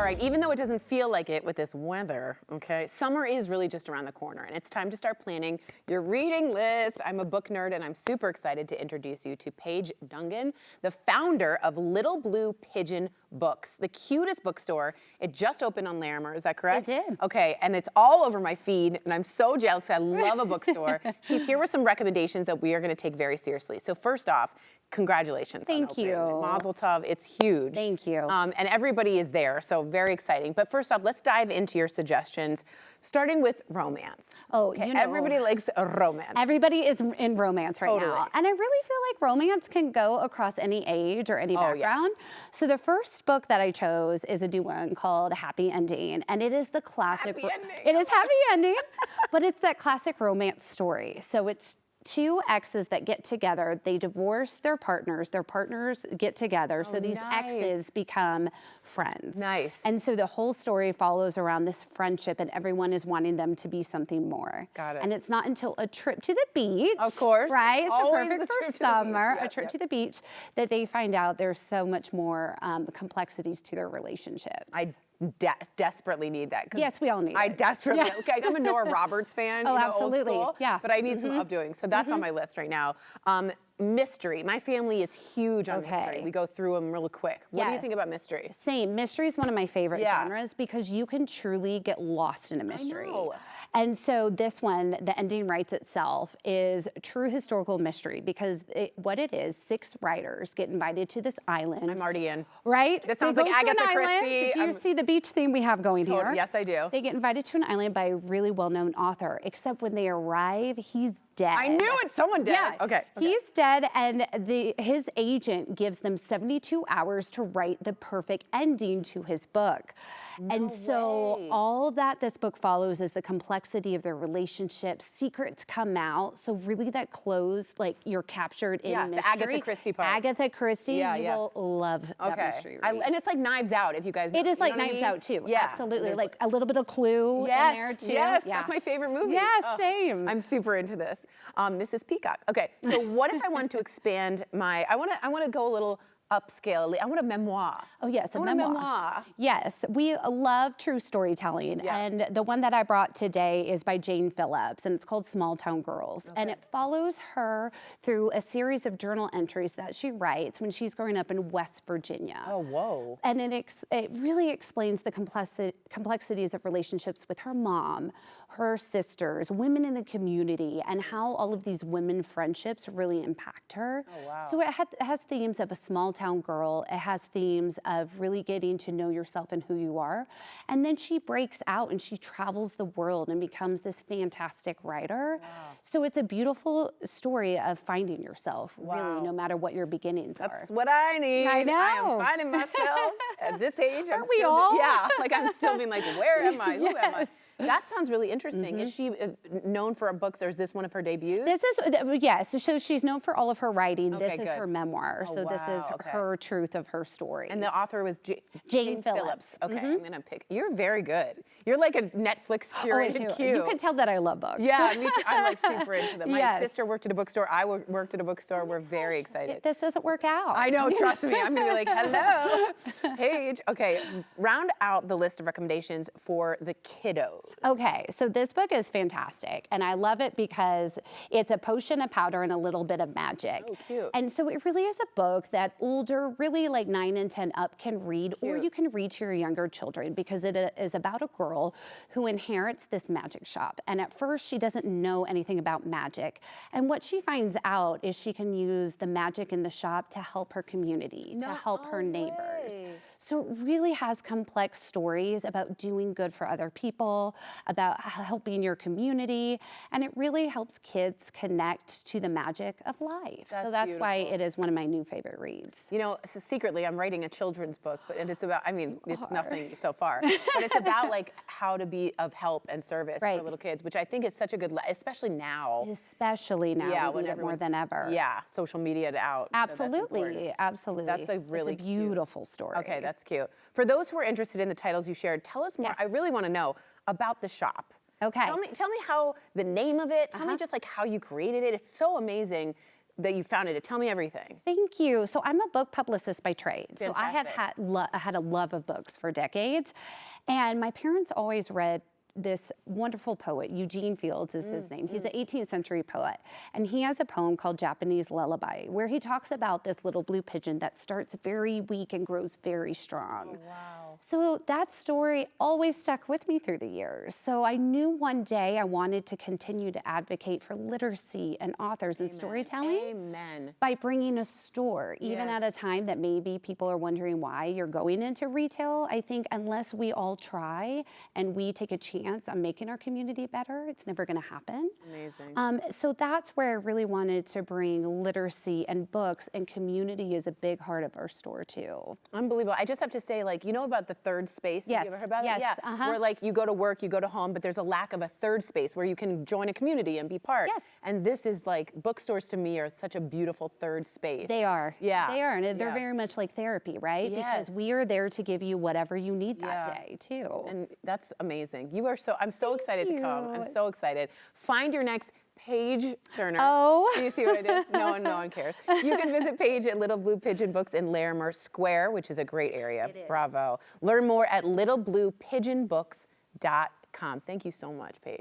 All right, even though it doesn't feel like it with this weather, okay, summer is really just around the corner, and it's time to start planning your reading list. I'm a book nerd, and I'm super excited to introduce you to Paige Dungan, the founder of Little Blue Pigeon Books, the cutest bookstore. It just opened on Larimer, is that correct? It did. Okay, and it's all over my feed, and I'm so jealous. I love a bookstore. She's here with some recommendations that we are going to take very seriously. So first off, congratulations. Thank you. Mazel tov, it's huge. Thank you. And everybody is there, so very exciting. But first off, let's dive into your suggestions, starting with romance. Oh, okay, you know, everybody likes a romance. Everybody is in romance right now. And I really feel like romance can go across any age or any background. Yeah. So the first book that I chose is a new one called Happy Ending. And it is the classic. Happy ending. It is happy ending, but it's that classic romance story. So it's two exes that get together, they divorce their partners get together, so these exes become friends. Nice. And so the whole story follows around this friendship, and everyone is wanting them to be something more. Got it. And it's not until a trip to the beach, of course, right? So always perfect for summer, a trip yep. to the beach, that they find out there's so much more complexities to their relationships. I desperately need that. Yes, we all need I it. desperately, okay, I'm a Nora Roberts fan, oh, you know, absolutely. old school, yeah. but I need some updoing. So that's on my list right now. Mystery. My family is huge on mystery. We go through them real quick. What do you think about mystery? Same. Mystery is one of my favorite genres because you can truly get lost in a mystery. I know. And so this one, the ending writes itself, is true historical mystery because what it is, 6 writers get invited to this island. I'm already in. Right? This sounds like Agatha Christie. Do you see the beach theme we have going here? Yes, I do. They get invited to an island by a really well-known author, except when they arrive, he's dead. I knew it. Someone dead. Yeah. Okay. He's dead, and his agent gives them 72 hours to write the perfect ending to his book. And so all that this book follows is the complexity of their relationship. Secrets come out. So really that close, like you're captured in mystery. The Agatha Christie part. Agatha Christie, you will love that mystery read. And it's like Knives Out, if you guys know. It is like Knives Out too. Yeah. Absolutely. Like a little bit of Clue in there too. Yes, that's my favorite movie. Yes, same. I'm super into this. Mrs. Peacock. Okay, so what if I wanted to expand my, I want to go a little upscale. I want a memoir. Oh yes, a memoir. Yes, we love true storytelling, and the one that I brought today is by Jane Phillips, and it's called Small Town Girls, and it follows her through a series of journal entries that she writes when she's growing up in West Virginia. Oh, whoa. And it really explains the complexities of relationships with her mom, her sisters, women in the community, and how all of these women friendships really impact her. Oh, wow. So it has themes of a small town girl. It has themes of really getting to know yourself and who you are. And then she breaks out and she travels the world and becomes this fantastic writer. Wow. So it's a beautiful story of finding yourself, really, no matter what your beginnings are. That's what I need. I know. I am finding myself at this age. Aren't we all? Yeah, like I'm still being like, where am I? Who am I? That sounds really interesting. Is she known for her books, or is this one of her debuts? This is, yes, so she's known for all of her writing. Okay, this is her memoir. Oh, so this is wow, her truth of her story. And the author was Jane Phillips. Okay, I'm going to pick. You're very good. You're like a Netflix curated Q. You can tell that I love books. Yeah, me too. I'm like super into them. My sister worked at a bookstore. I worked at a bookstore. We're very excited. If this doesn't work out. I know, trust me. I'm going to be like, hello, Paige. Okay, round out the list of recommendations for the kiddos. Okay, so this book is fantastic, and I love it because it's a potion, a powder, and a little bit of magic. Oh, cute. And so it really is a book that older, really like 9 and 10 up can read, or you can read to your younger children, because it is about a girl who inherits this magic shop. And at first, she doesn't know anything about magic. And what she finds out is she can use the magic in the shop to help her community, to help her neighbors. So it really has complex stories about doing good for other people, about helping your community, and it really helps kids connect to the magic of life. So that's why it is one of my new favorite reads. You know, so secretly I'm writing a children's book, but it's about, I mean, it's nothing so far, but it's about like how to be of help and service for little kids, which I think is such a good, especially now. Especially now, we need it more than ever. Yeah, social media out. Absolutely, so absolutely. That's a really beautiful story. Okay, that's cute. For those who are interested in the titles you shared, tell us more. I really want to know about the shop. Okay. Tell me how the name of it. Tell me just like how you created it. It's so amazing that you founded it. Tell me everything. Thank you. So I'm a book publicist by trade. So I have Fantastic. had a love of books for decades. And my parents always read this wonderful poet, Eugene Fields is his name. He's an 18th century poet. And he has a poem called Japanese Lullaby, where he talks about this little blue pigeon that starts very weak and grows very strong. Oh, wow. So that story always stuck with me through the years. So I knew one day I wanted to continue to advocate for literacy and authors and storytelling. Amen. By bringing a store, even at a Yes. time that maybe people are wondering why you're going into retail. I think unless we all try and we take a chance on making our community better, it's never going to happen. Amazing. So that's where I really wanted to bring literacy and books, and community is a big heart of our store too. Unbelievable. I just have to say, like, you know about the third space? Yes, Have you ever heard about yes, it? Yeah. uh-huh. Where, like, you go to work, you go to home, but there's a lack of a third space where you can join a community and be part. Yes. And this is like, bookstores to me are such a beautiful third space. They are. Yeah. They are. And they're Yeah. very much like therapy, right? Yes. Because we are there to give you whatever you need that Yeah. day too. And that's amazing. You are so, I'm so excited to come. you. I'm so excited. Find your next page turner. Oh. Do you see what I did? No one cares. You can visit Paige at Little Blue Pigeon Books in Larimer Square, which is a great area. It is. Bravo. Learn more at littlebluepigeonbooks.com. Thank you so much, Paige.